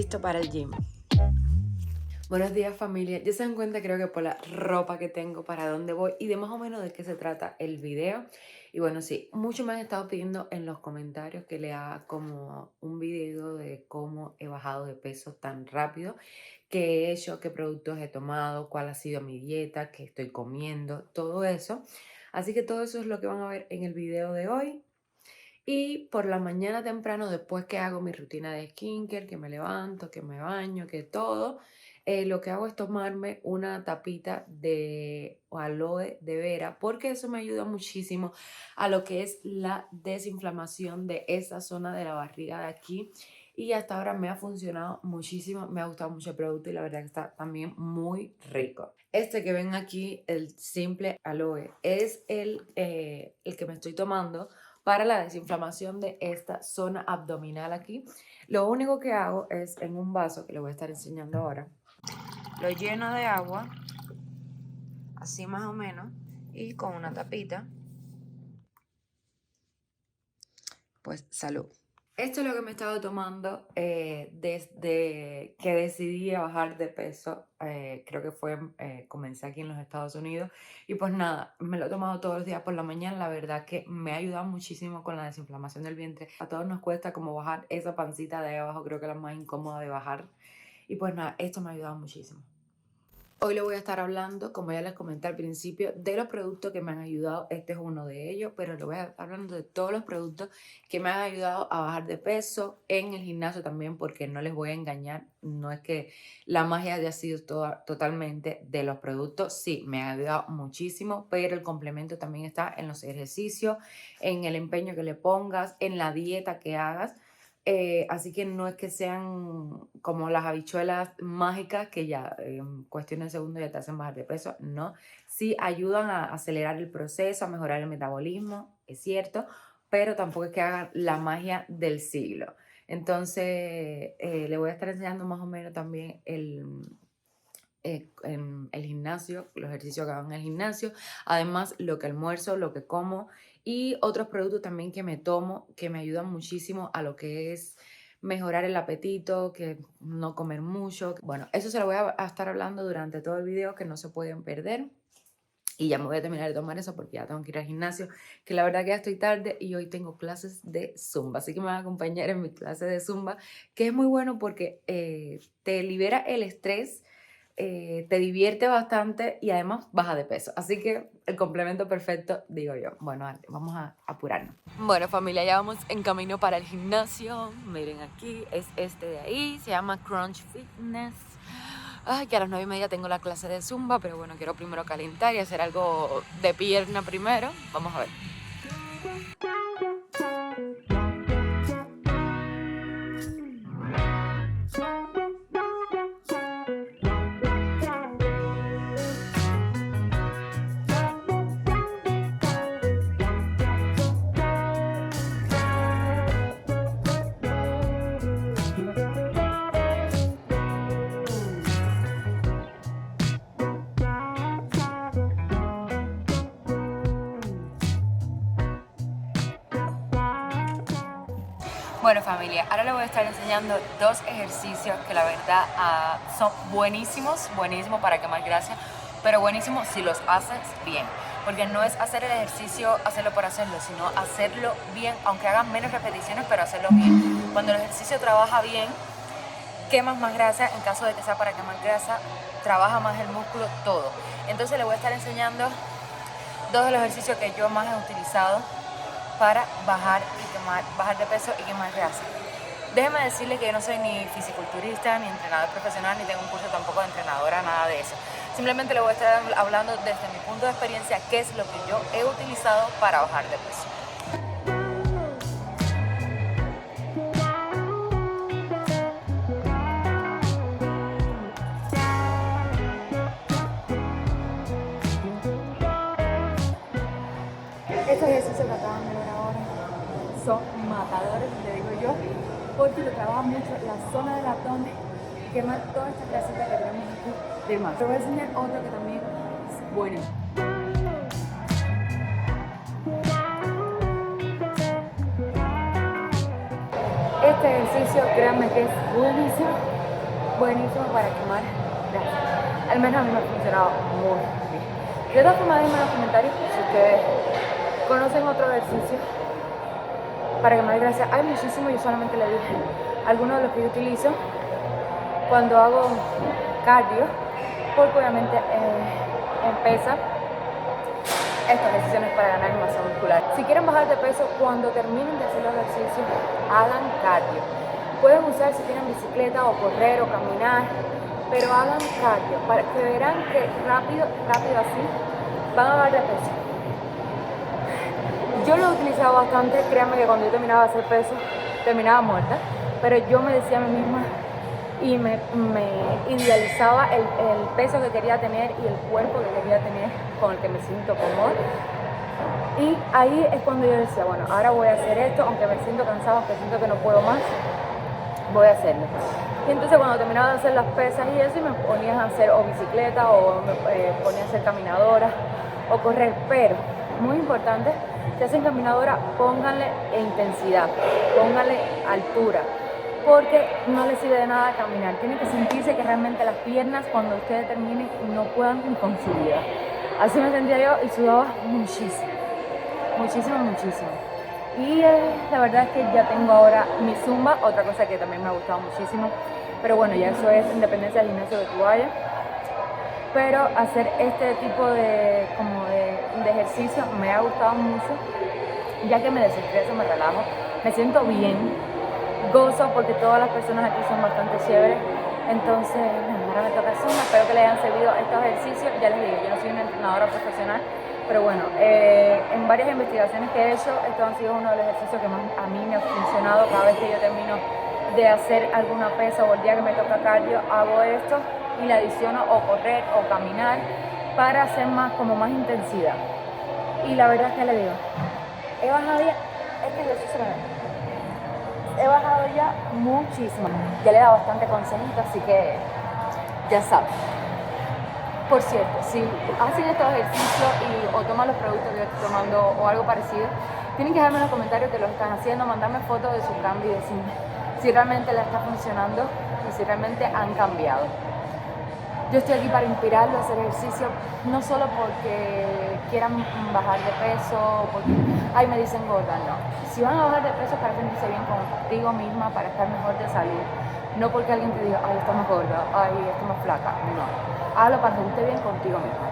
listo para el gym. Buenos días, familia. Ya se dan cuenta, creo que por la ropa que tengo, para dónde voy y de más o menos de qué se trata el video. Y bueno, sí, muchos me han estado pidiendo en los comentarios que le haga como un video de cómo he bajado de peso tan rápido, qué he hecho, qué productos he tomado, cuál ha sido mi dieta, qué estoy comiendo, todo eso. Así que todo eso es lo que van a ver en el video de hoy. Y por la mañana temprano, después que hago mi rutina de skincare, que me levanto, que me baño, que todo, lo que hago es tomarme una tapita de aloe de vera, porque eso me ayuda muchísimo a lo que es la desinflamación de esa zona de la barriga de aquí. Y hasta ahora me ha funcionado muchísimo, me ha gustado mucho el producto y la verdad que está también muy rico. Este que ven aquí, el simple aloe, es el que me estoy tomando para la desinflamación de esta zona abdominal aquí. Lo único que hago es en un vaso, que le voy a estar enseñando ahora, lo lleno de agua, así más o menos, y con una tapita, pues salud. Esto es lo que me he estado tomando desde que decidí bajar de peso. Creo que comencé aquí en los Estados Unidos. Y pues nada, me lo he tomado todos los días por la mañana. La verdad que me ha ayudado muchísimo con la desinflamación del vientre. A todos nos cuesta como bajar esa pancita de ahí abajo. Creo que es la más incómoda de bajar. Y pues nada, esto me ha ayudado muchísimo. Hoy le voy a estar hablando, como ya les comenté al principio, de los productos que me han ayudado. Este es uno de ellos, pero le voy a estar hablando de todos los productos que me han ayudado a bajar de peso en el gimnasio también, porque no les voy a engañar, no es que la magia haya sido totalmente de los productos. Sí, me ha ayudado muchísimo, pero el complemento también está en los ejercicios, en el empeño que le pongas, en la dieta que hagas. Así que no es que sean como las habichuelas mágicas que ya en cuestión de segundos ya te hacen bajar de peso, no. Sí ayudan a acelerar el proceso, a mejorar el metabolismo, es cierto, pero tampoco es que hagan la magia del siglo. Entonces, le voy a estar enseñando más o menos también en el gimnasio, los ejercicios que hago en el gimnasio, además lo que almuerzo, lo que como y otros productos también que me tomo que me ayudan muchísimo a lo que es mejorar el apetito, que no comer mucho. Bueno, eso se lo voy a estar hablando durante todo el video, que no se pueden perder. Y ya me voy a terminar de tomar eso porque ya tengo que ir al gimnasio, que la verdad que ya estoy tarde y hoy tengo clases de Zumba. Así que me van a acompañar en mi clase de Zumba, que es muy bueno porque te libera el estrés, te divierte bastante y además baja de peso. Así que el complemento perfecto, digo yo. Bueno, vale, vamos a apurarnos. Bueno, familia, ya vamos en camino para el gimnasio. Miren aquí, es este de ahí, se llama Crunch Fitness. Ay, que a las 9:30 tengo la clase de Zumba, pero bueno, quiero primero calentar y hacer algo de pierna primero. Vamos a ver. Bueno, familia, ahora les voy a estar enseñando dos ejercicios que la verdad son buenísimos para quemar grasa, pero buenísimos si los haces bien. Porque no es hacer el ejercicio, hacerlo por hacerlo, sino hacerlo bien, aunque hagas menos repeticiones, pero hacerlo bien. Cuando el ejercicio trabaja bien, quemas más grasa. En caso de que sea para quemar grasa, trabaja más el músculo, todo. Entonces les voy a estar enseñando dos de los ejercicios que yo más he utilizado para bajar de peso y quemar grasa. Déjenme decirles que yo no soy ni fisiculturista, ni entrenador profesional, ni tengo un curso tampoco de entrenadora, nada de eso. Simplemente les voy a estar hablando desde mi punto de experiencia qué es lo que yo he utilizado para bajar de peso. Estos ejercicios que acaban de ver ahora son matadores, te digo yo, porque lo trabaja mucho la zona del abdomen, quema toda esta grasita que tenemos aquí de más. Te voy a enseñar otro que también es bueno. Este ejercicio, créanme que es buenísimo buenísimo para quemar grasa. Al menos a mí me ha funcionado muy bien. De todas formas, déjenme en los comentarios si ustedes conocen otro ejercicio para quemar grasa. Hay muchísimos, yo solamente le dije algunos de los que yo utilizo cuando hago cardio, porque obviamente en pesa estos ejercicios para ganar masa muscular. Si quieren bajar de peso, cuando terminen de hacer los ejercicios, hagan cardio. Pueden usar si tienen bicicleta o correr o caminar, pero hagan cardio, para que verán que rápido así van a bajar de peso. Yo lo he utilizado bastante, créanme que cuando yo terminaba de hacer peso, terminaba muerta, pero yo me decía a mí misma y me idealizaba el peso que quería tener y el cuerpo que quería tener, con el que me siento cómoda. Y ahí es cuando yo decía, bueno, ahora voy a hacer esto, aunque me siento cansada, aunque siento que no puedo más, voy a hacerlo. Y entonces cuando terminaba de hacer las pesas y eso, y me ponía a hacer o bicicleta o me ponía a hacer caminadora o correr, pero muy importante, si hacen caminadora, pónganle intensidad, pónganle altura, porque no les sirve de nada caminar. Tienen que sentirse que realmente las piernas, cuando ustedes terminen, no puedan ni con su vida. Así me sentía yo y sudaba muchísimo, muchísimo. Y la verdad es que ya tengo ahora mi zumba, otra cosa que también me ha gustado muchísimo, pero bueno, ya eso es independencia del gimnasio que tú vayas. Pero hacer este tipo de ejercicio me ha gustado mucho, ya que me desestreso, me relajo, me siento bien, gozo porque todas las personas aquí son bastante chéveres. Entonces, ahora me toca Zumba, espero que les hayan servido estos ejercicios. Ya les digo, yo no soy una entrenadora profesional, pero bueno, en varias investigaciones que he hecho, estos han sido uno de los ejercicios que más a mí me ha funcionado. Cada vez que yo termino de hacer alguna pesa o el día que me toca cardio, hago esto y le adiciono o correr o caminar para hacer más intensidad. Y la verdad es que le digo, he bajado ya, este ejercicio he bajado ya muchísimo. Ya le he dado bastante consejito, así que ya saben. Por cierto, si hacen estos ejercicios o toman los productos que yo estoy tomando o algo parecido, tienen que dejarme en los comentarios que lo están haciendo, mandarme fotos de su cambio y decirme si realmente les está funcionando y si realmente han cambiado. Yo estoy aquí para inspirarlos a hacer ejercicio, no solo porque quieran bajar de peso, porque, ay, me dicen gorda, no. Si van a bajar de peso, para sentirse bien contigo misma, para estar mejor de salud. No porque alguien te diga, ay, estás más gorda, ay, estás más flaca, no. Hazlo para sentirte bien contigo misma.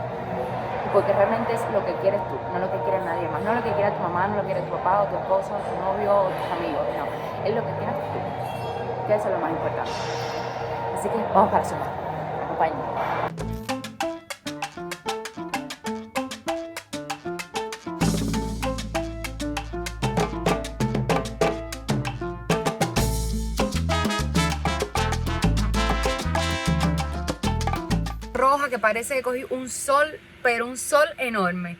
Porque realmente es lo que quieres tú, no lo que quiere nadie más. No lo que quiere tu mamá, no lo que quiere tu papá, o tu esposo, o tu novio, o tus amigos, no. Es lo que quieres tú, que eso es lo más importante. Así que vamos para Zumba. Acompáñenme. Roja, que parece que cogí un sol, pero un sol enorme.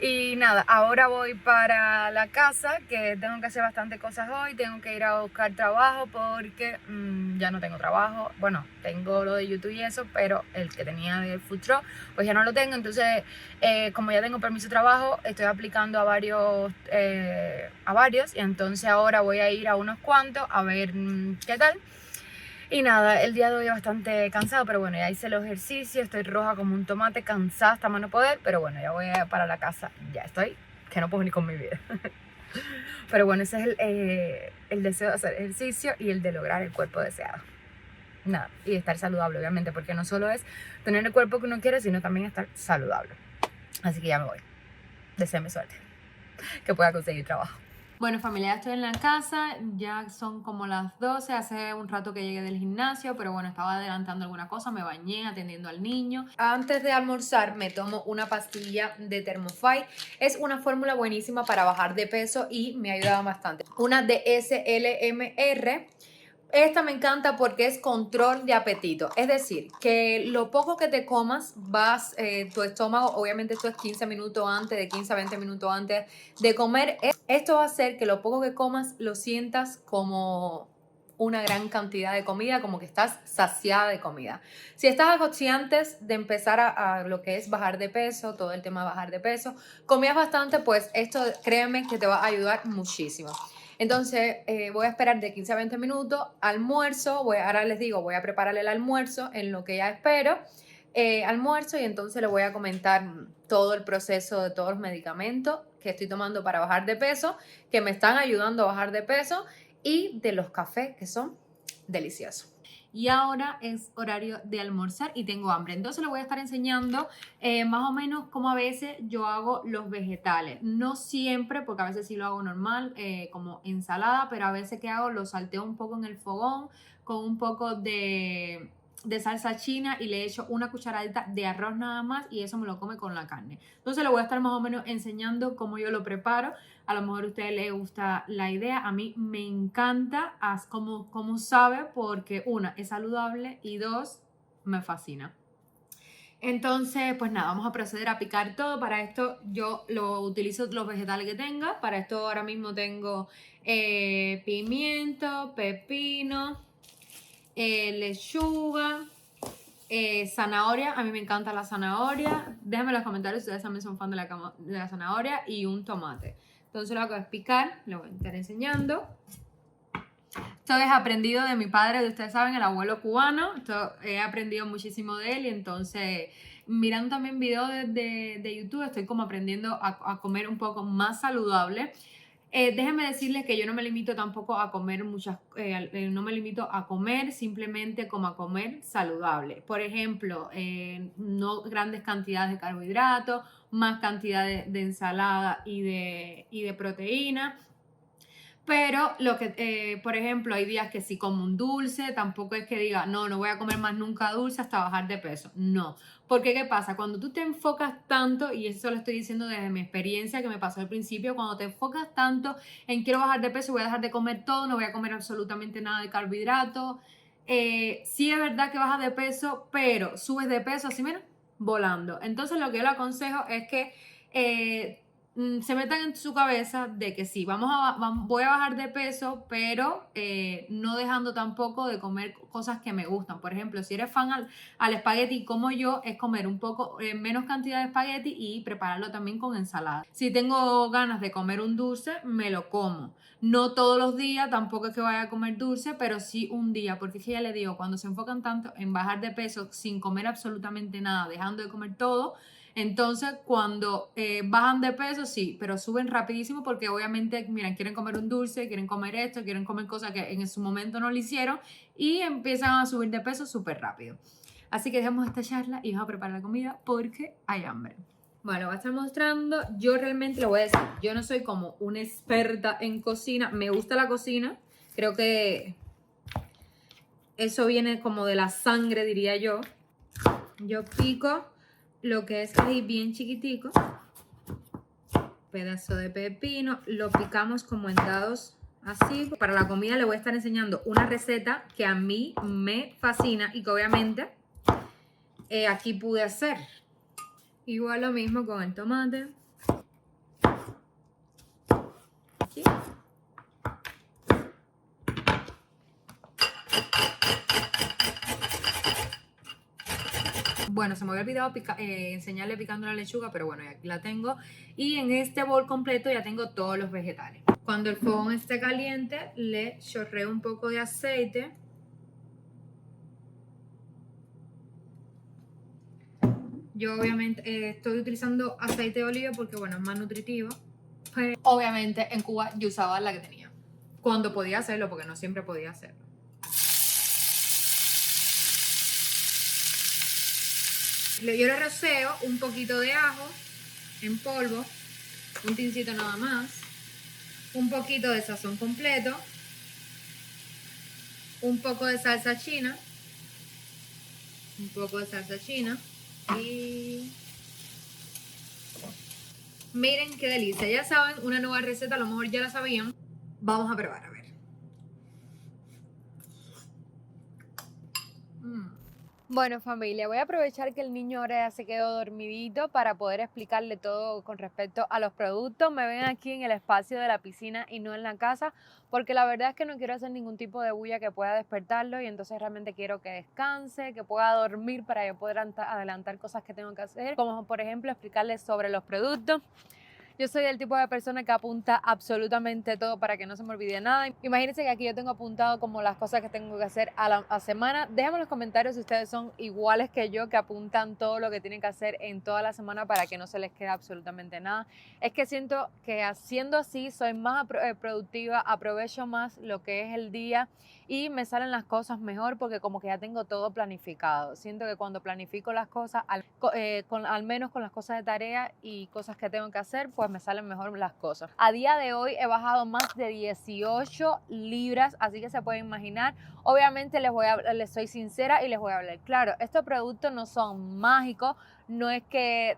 Y nada, ahora voy para la casa, que tengo que hacer bastante cosas hoy. Tengo que ir a buscar trabajo porque ya no tengo trabajo. Bueno, tengo lo de YouTube y eso, pero el que tenía de Food Truck, pues ya no lo tengo. Entonces, como ya tengo permiso de trabajo, estoy aplicando a varios. Y entonces ahora voy a ir a unos cuantos a ver qué tal. Y nada, el día de hoy es bastante cansado, pero bueno, ya hice los ejercicios, estoy roja como un tomate, cansada hasta más no poder, pero bueno, ya voy para la casa, ya estoy, que no puedo ni con mi vida. Pero bueno, ese es el deseo de hacer ejercicio y el de lograr el cuerpo deseado. Nada, y estar saludable, obviamente, porque no solo es tener el cuerpo que uno quiere, sino también estar saludable. Así que ya me voy. Deséame suerte, que pueda conseguir trabajo. Bueno, familia, ya estoy en la casa, ya son como las 12, hace un rato que llegué del gimnasio, pero bueno, estaba adelantando alguna cosa, me bañé atendiendo al niño. Antes de almorzar me tomo una pastilla de Thermofy, es una fórmula buenísima para bajar de peso y me ha ayudado bastante. Una de SLMR. Esta me encanta porque es control de apetito. Es decir, que lo poco que te comas, tu estómago, obviamente esto es 15 minutos antes, de 15 a 20 minutos antes de comer. Esto va a hacer que lo poco que comas lo sientas como una gran cantidad de comida, como que estás saciada de comida. Si estás antes de empezar a lo que es bajar de peso, todo el tema de bajar de peso, comías bastante, pues esto créeme que te va a ayudar muchísimo. Entonces voy a esperar de 15 a 20 minutos, almuerzo, ahora les digo, voy a prepararle el almuerzo en lo que ya espero, almuerzo y entonces le voy a comentar todo el proceso de todos los medicamentos que estoy tomando para bajar de peso, que me están ayudando a bajar de peso y de los cafés que son deliciosos. Y ahora es horario de almorzar y tengo hambre. Entonces les voy a estar enseñando más o menos cómo a veces yo hago los vegetales. No siempre, porque a veces sí lo hago normal, como ensalada, pero a veces que hago, lo salteo un poco en el fogón con un poco de salsa china y le echo una cucharadita de arroz nada más y eso me lo come con la carne. Entonces le voy a estar más o menos enseñando cómo yo lo preparo. A lo mejor a ustedes les gusta la idea. A mí me encanta como sabe, porque una, es saludable y dos, me fascina. Entonces, pues nada, vamos a proceder a picar todo. Para esto yo lo utilizo los vegetales que tenga. Para esto ahora mismo tengo pimiento, pepino, lechuga, zanahoria. A mí me encanta la zanahoria. Déjenme en los comentarios si ustedes también son fan de la zanahoria, y un tomate. Entonces lo que voy a picar, lo voy a estar enseñando. Esto es aprendido de mi padre, ustedes saben, el abuelo cubano. Esto he aprendido muchísimo de él y entonces mirando también videos de YouTube estoy como aprendiendo a comer un poco más saludable. Déjenme decirles que yo no me limito tampoco a comer no me limito a comer simplemente como a comer saludable. Por ejemplo, no grandes cantidades de carbohidratos, más cantidad de ensalada y de proteína. Pero por ejemplo, hay días que sí como un dulce, tampoco es que diga, no voy a comer más nunca dulce hasta bajar de peso. No, porque ¿qué pasa? Cuando tú te enfocas tanto, y eso lo estoy diciendo desde mi experiencia que me pasó al principio, cuando te enfocas tanto en quiero bajar de peso, voy a dejar de comer todo, no voy a comer absolutamente nada de carbohidratos. Sí es verdad que bajas de peso, pero subes de peso así, mira, volando. Entonces lo que yo le aconsejo es que se metan en su cabeza de que sí, voy a bajar de peso, pero no dejando tampoco de comer cosas que me gustan. Por ejemplo, si eres fan al espagueti como yo, es comer un poco menos cantidad de espagueti y prepararlo también con ensalada. Si tengo ganas de comer un dulce, me lo como. No todos los días, tampoco es que vaya a comer dulce, pero sí un día, porque es que ya le digo, cuando se enfocan tanto en bajar de peso sin comer absolutamente nada, dejando de comer todo, entonces cuando bajan de peso, sí, pero suben rapidísimo porque obviamente, miren, quieren comer un dulce, quieren comer esto, quieren comer cosas que en su momento no lo hicieron y empiezan a subir de peso súper rápido. Así que dejamos esta charla y vamos a preparar la comida porque hay hambre. Bueno, voy a estar mostrando. Yo realmente lo voy a decir, yo no soy como una experta en cocina. Me gusta la cocina. Creo que eso viene como de la sangre, diría yo. Yo pico lo que es ají bien chiquitico. Pedazo de pepino. Lo picamos como en dados así. Para la comida le voy a estar enseñando una receta que a mí me fascina y que obviamente aquí pude hacer. Igual lo mismo con el tomate. Aquí. Bueno, se me había olvidado enseñarle picando la lechuga, pero bueno, aquí la tengo. Y en este bol completo ya tengo todos los vegetales. Cuando el fogón esté caliente, le chorreo un poco de aceite. Yo obviamente estoy utilizando aceite de oliva porque, bueno, es más nutritivo. Pero, obviamente en Cuba yo usaba la que tenía. Cuando podía hacerlo, porque no siempre podía hacerlo. Yo le roceo un poquito de ajo en polvo, un tincito nada más, un poquito de sazón completo, un poco de salsa china, y miren qué delicia. Ya saben, una nueva receta, a lo mejor ya la sabían. Vamos a probar, a ver. Bueno, familia, voy a aprovechar que el niño ahora ya se quedó dormidito para poder explicarle todo con respecto a los productos. Me ven aquí en el espacio de la piscina y no en la casa, porque la verdad es que no quiero hacer ningún tipo de bulla que pueda despertarlo y entonces realmente quiero que descanse, que pueda dormir para yo poder adelantar cosas que tengo que hacer, como por ejemplo explicarles sobre los productos. Yo soy el tipo de persona que apunta absolutamente todo para que no se me olvide nada. Imagínense que aquí yo tengo apuntado como las cosas que tengo que hacer a semana. Déjenme en los comentarios si ustedes son iguales que yo, que apuntan todo lo que tienen que hacer en toda la semana para que no se les quede absolutamente nada. Es que siento que haciendo así soy más productiva, aprovecho más lo que es el día y me salen las cosas mejor porque como que ya tengo todo planificado. Siento que cuando planifico las cosas, al menos con las cosas de tarea y cosas que tengo que hacer, pues me salen mejor las cosas. A día de hoy he bajado más de 18 libras, así que se pueden imaginar. Obviamente les soy sincera y les voy a hablar claro. Estos productos no son mágicos, no es que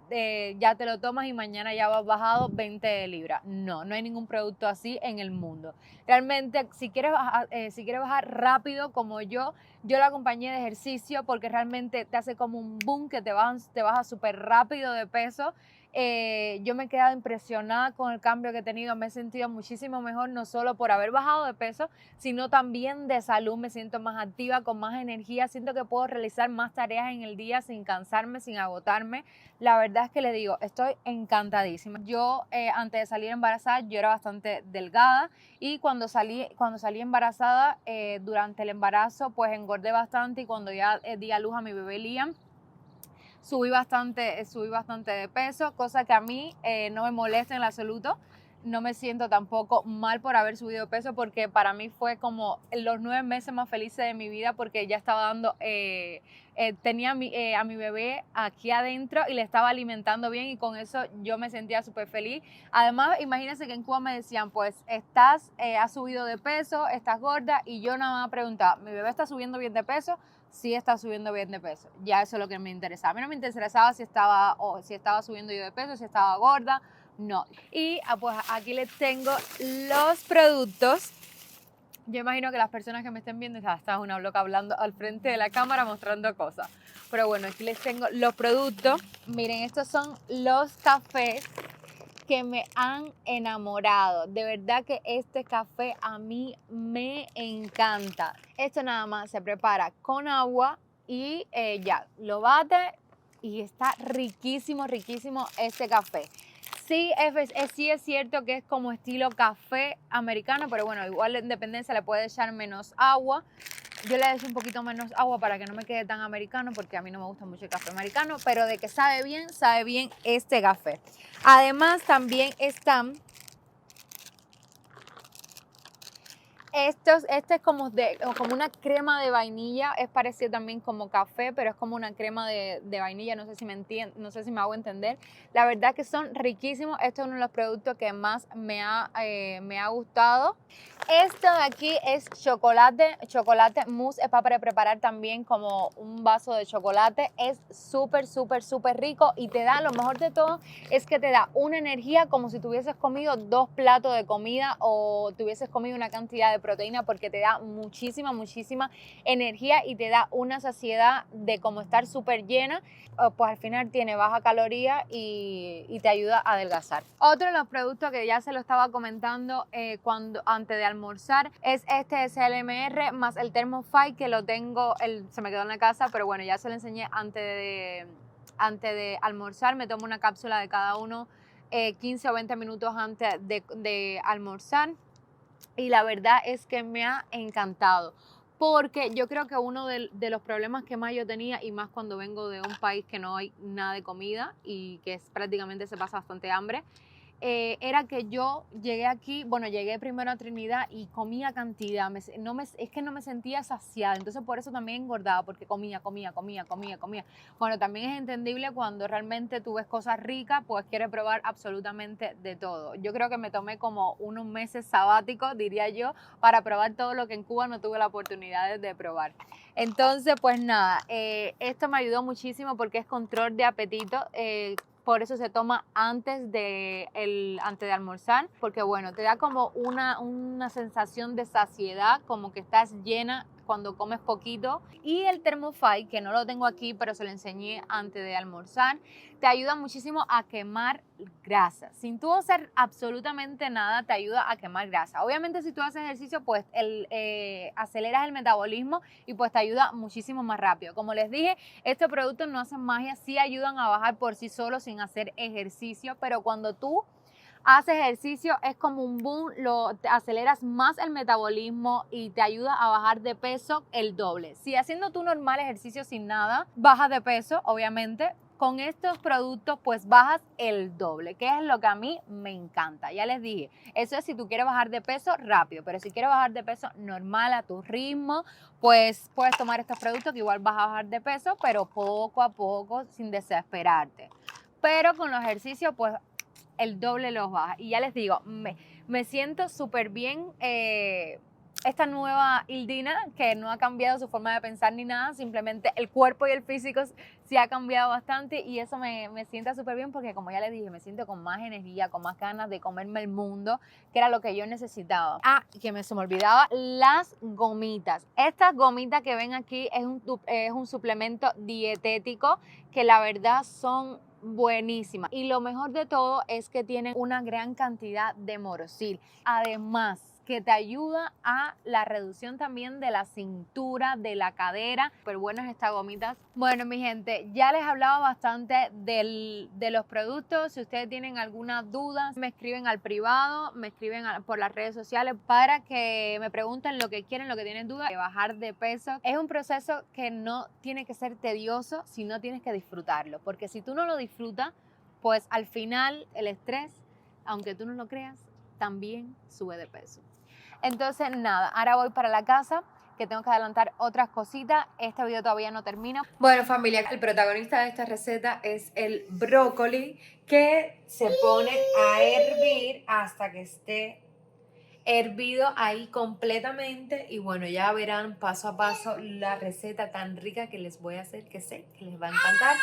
ya te lo tomas y mañana ya vas bajado 20 libras. No, no hay ningún producto así en el mundo. Realmente, si quieres bajar rápido como yo la acompañé de ejercicio porque realmente te hace como un boom que te baja súper rápido de peso. Yo me he quedado impresionada con el cambio que he tenido, me he sentido muchísimo mejor, no solo por haber bajado de peso, sino también de salud, me siento más activa, con más energía, siento que puedo realizar más tareas en el día sin cansarme, sin agotarme. La verdad es que le digo, estoy encantadísima. Yo antes de salir embarazada, yo era bastante delgada y cuando salí embarazada, durante el embarazo, pues engordé bastante y cuando ya di a luz a mi bebé Liam, subí bastante de peso, cosa que a mí no me molesta en absoluto. No me siento tampoco mal por haber subido de peso porque para mí fue como los 9 meses más felices de mi vida porque ya estaba dando, tenía a mi bebé aquí adentro y le estaba alimentando bien y con eso yo me sentía súper feliz. Además, imagínense que en Cuba me decían, pues has subido de peso, estás gorda y yo nada más preguntaba, ¿mi bebé está subiendo bien de peso? Sí está subiendo bien de peso. Ya eso es lo que me interesaba. A mí no me interesaba si estaba subiendo yo de peso, si estaba gorda, no. Y pues aquí les tengo los productos. Yo imagino que las personas que me estén viendo, está una loca hablando al frente de la cámara mostrando cosas. Pero bueno, aquí les tengo los productos. Miren, estos son los cafés que me han enamorado. De verdad que este café a mí me encanta. Esto nada más se prepara con agua y ya, lo bate y está riquísimo, riquísimo este café. Sí es cierto que es como estilo café americano, pero bueno, igual en dependencia le puede echar menos agua. Yo le echo un poquito menos agua para que no me quede tan americano porque a mí no me gusta mucho el café americano, pero de que sabe bien este café. Además también están este es como una crema de vainilla, es parecido también como café, pero es como una crema de vainilla, no sé si no sé si me hago entender. La verdad que son riquísimos, este es uno de los productos que más me ha gustado. Esto de aquí es chocolate mousse, es para preparar también como un vaso de chocolate, es súper, súper, súper rico y te da, lo mejor de todo, es que te da una energía como si tuvieses comido 2 platos de comida o tuvieses comido una cantidad de proteína porque te da muchísima, muchísima energía y te da una saciedad de como estar súper llena, pues al final tiene baja caloría y te ayuda a adelgazar. Otro de los productos que ya se lo estaba comentando antes de almorzar es este SLMR más el Thermofy que lo tengo, se me quedó en la casa, pero bueno, ya se lo enseñé antes de almorzar. Me tomo una cápsula de cada uno 15 o 20 minutos antes de almorzar y la verdad es que me ha encantado porque yo creo que uno de los problemas que más yo tenía y más cuando vengo de un país que no hay nada de comida y que prácticamente se pasa bastante hambre, era que yo llegué aquí, bueno, llegué primero a Trinidad y comía cantidad, es que no me sentía saciada, entonces por eso también engordaba, porque comía. Bueno, también es entendible cuando realmente tú ves cosas ricas, pues quieres probar absolutamente de todo. Yo creo que me tomé como unos meses sabáticos, diría yo, para probar todo lo que en Cuba no tuve la oportunidad de probar. Entonces, pues nada, esto me ayudó muchísimo porque es control de apetito. Por eso se toma antes de almorzar, porque bueno, te da como una sensación de saciedad, como que estás llena cuando comes poquito. Y el Thermofy, que no lo tengo aquí, pero se lo enseñé antes de almorzar, te ayuda muchísimo a quemar grasa. Sin tú hacer absolutamente nada, te ayuda a quemar grasa. Obviamente, si tú haces ejercicio, pues aceleras el metabolismo y pues te ayuda muchísimo más rápido. Como les dije, estos productos no hacen magia, sí ayudan a bajar por sí solos sin hacer ejercicio, pero cuando tú haces ejercicio, es como un boom, te aceleras más el metabolismo y te ayuda a bajar de peso el doble. Si haciendo tu normal ejercicio sin nada, bajas de peso, obviamente, con estos productos pues bajas el doble, que es lo que a mí me encanta. Ya les dije, eso es si tú quieres bajar de peso rápido, pero si quieres bajar de peso normal a tu ritmo, pues puedes tomar estos productos que igual vas a bajar de peso, pero poco a poco, sin desesperarte. Pero con los ejercicios pues el doble los baja. Y ya les digo, me siento súper bien. Esta nueva Ildina, que no ha cambiado su forma de pensar ni nada, simplemente el cuerpo y el físico sí ha cambiado bastante y eso me sienta súper bien porque, como ya les dije, me siento con más energía, con más ganas de comerme el mundo, que era lo que yo necesitaba. Ah, y que se me olvidaba, las gomitas. Estas gomitas que ven aquí es un suplemento dietético que la verdad son buenísimas. Y lo mejor de todo es que tienen una gran cantidad de morosil. Además, que te ayuda a la reducción también de la cintura, de la cadera. Súper buenas estas gomitas. Bueno, mi gente, ya les hablaba bastante de los productos. Si ustedes tienen alguna duda, me escriben al privado, me escriben por las redes sociales para que me pregunten lo que quieren, lo que tienen duda. Bajar de peso es un proceso que no tiene que ser tedioso, sino tienes que disfrutarlo. Porque si tú no lo disfrutas, pues al final el estrés, aunque tú no lo creas, también sube de peso. Entonces, nada, ahora voy para la casa, que tengo que adelantar otras cositas. Este video todavía no termina. Bueno, familia, el protagonista de esta receta es el brócoli, que se pone a hervir hasta que esté hervido ahí completamente. Y bueno, ya verán paso a paso la receta tan rica que les voy a hacer, que sé que les va a encantar.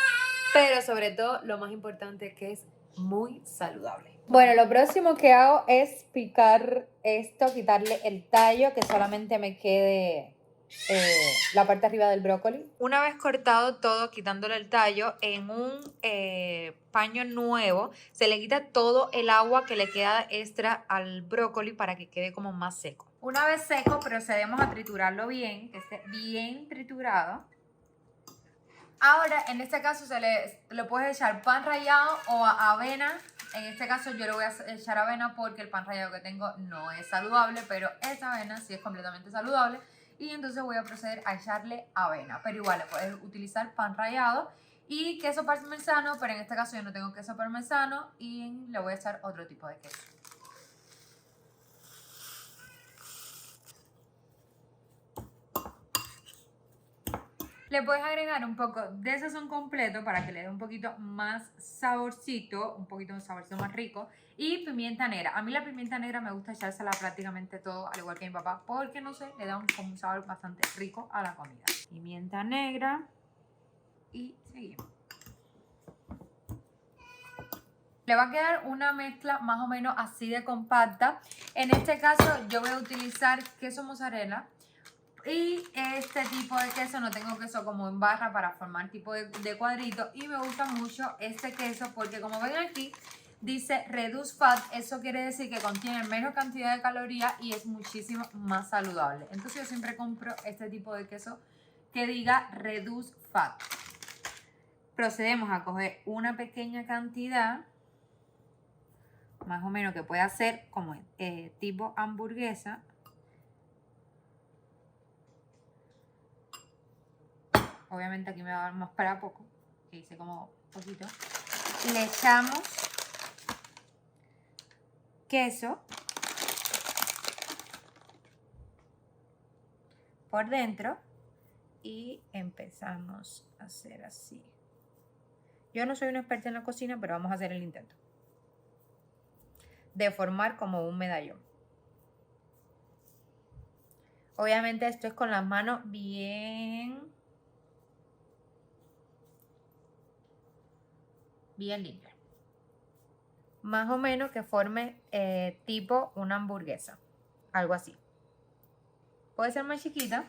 Pero sobre todo, lo más importante es que es muy saludable. Bueno, lo próximo que hago es picar esto, quitarle el tallo, que solamente me quede la parte arriba del brócoli. Una vez cortado todo, quitándole el tallo, en un paño nuevo se le quita todo el agua que le queda extra al brócoli para que quede como más seco. Una vez seco, procedemos a triturarlo bien, que esté bien triturado. Ahora, en este caso le puedes echar pan rallado o avena. En este caso yo le voy a echar avena porque el pan rallado que tengo no es saludable, pero esta avena sí es completamente saludable. Y entonces voy a proceder a echarle avena. Pero igual le puedes utilizar pan rallado y queso parmesano, pero en este caso yo no tengo queso parmesano y le voy a echar otro tipo de queso. Le puedes agregar un poco de sazón completo para que le dé un poquito más saborcito, un poquito de saborcito más rico. Y pimienta negra. A mí la pimienta negra me gusta echársela prácticamente todo, al igual que mi papá, porque no sé, le da un sabor bastante rico a la comida. Pimienta negra y seguimos. Le va a quedar una mezcla más o menos así de compacta. En este caso yo voy a utilizar queso mozzarella. Y este tipo de queso, no tengo queso como en barra para formar tipo de cuadrito. Y me gusta mucho este queso porque, como ven aquí, dice Reduce Fat. Eso quiere decir que contiene menos cantidad de calorías y es muchísimo más saludable. Entonces yo siempre compro este tipo de queso que diga Reduce Fat. Procedemos a coger una pequeña cantidad, más o menos que pueda ser como tipo hamburguesa. Obviamente aquí me va a dar más para poco, que hice como poquito. Le echamos queso por dentro y empezamos a hacer así. Yo no soy una experta en la cocina, pero vamos a hacer el intento de formar como un medallón. Obviamente esto es con las manos bien limpia. Más o menos que forme tipo una hamburguesa. Algo así. Puede ser más chiquita.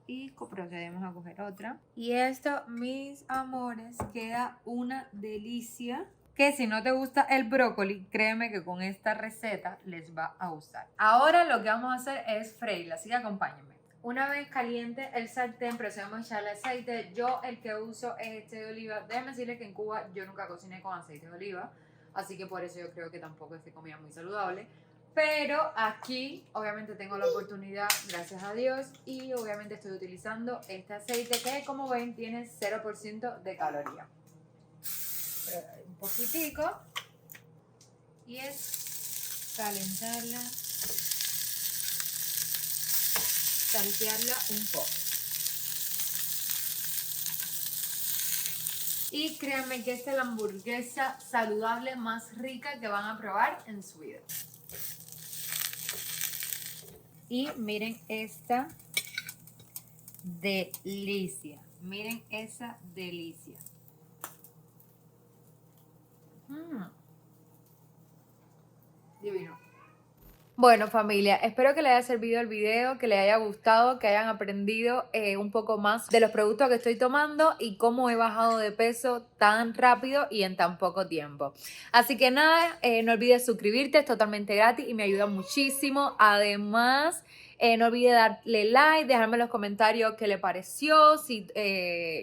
Y procedemos a coger otra. Y esto, mis amores, queda una delicia. Que si no te gusta el brócoli, créeme que con esta receta les va a gustar. Ahora lo que vamos a hacer es freírla, así que acompáñenme. Una vez caliente el sartén, procedemos a echarle aceite. Yo el que uso es este de oliva. Déjame decirles que en Cuba yo nunca cociné con aceite de oliva, así que por eso yo creo que tampoco es que comida muy saludable. Pero aquí obviamente tengo la oportunidad, gracias a Dios, y obviamente estoy utilizando este aceite que, como ven, tiene 0% de caloría. Un poquitico, y es calentarla, saltearla un poco. Y créanme que esta es la hamburguesa saludable más rica que van a probar en su vida. Y miren esta delicia. Miren esa delicia. Divino. Bueno, familia, espero que les haya servido el video, que les haya gustado, que hayan aprendido un poco más de los productos que estoy tomando y cómo he bajado de peso tan rápido y en tan poco tiempo. Así que nada, no olvides suscribirte, es totalmente gratis y me ayuda muchísimo. Además, no olvides darle like, dejarme en los comentarios qué le pareció. Si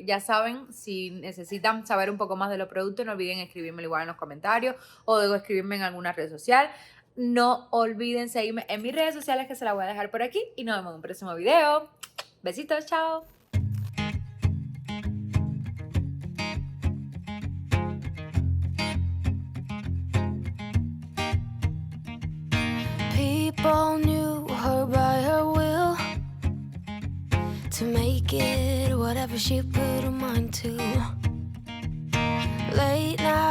ya saben, si necesitan saber un poco más de los productos, no olviden escribirme igual en los comentarios o luego escribirme en alguna red social. No olviden seguirme en mis redes sociales, que se las voy a dejar por aquí, y nos vemos en un próximo video. Besitos, chao. People knew her by her will, to make it whatever she put her mind to. Late night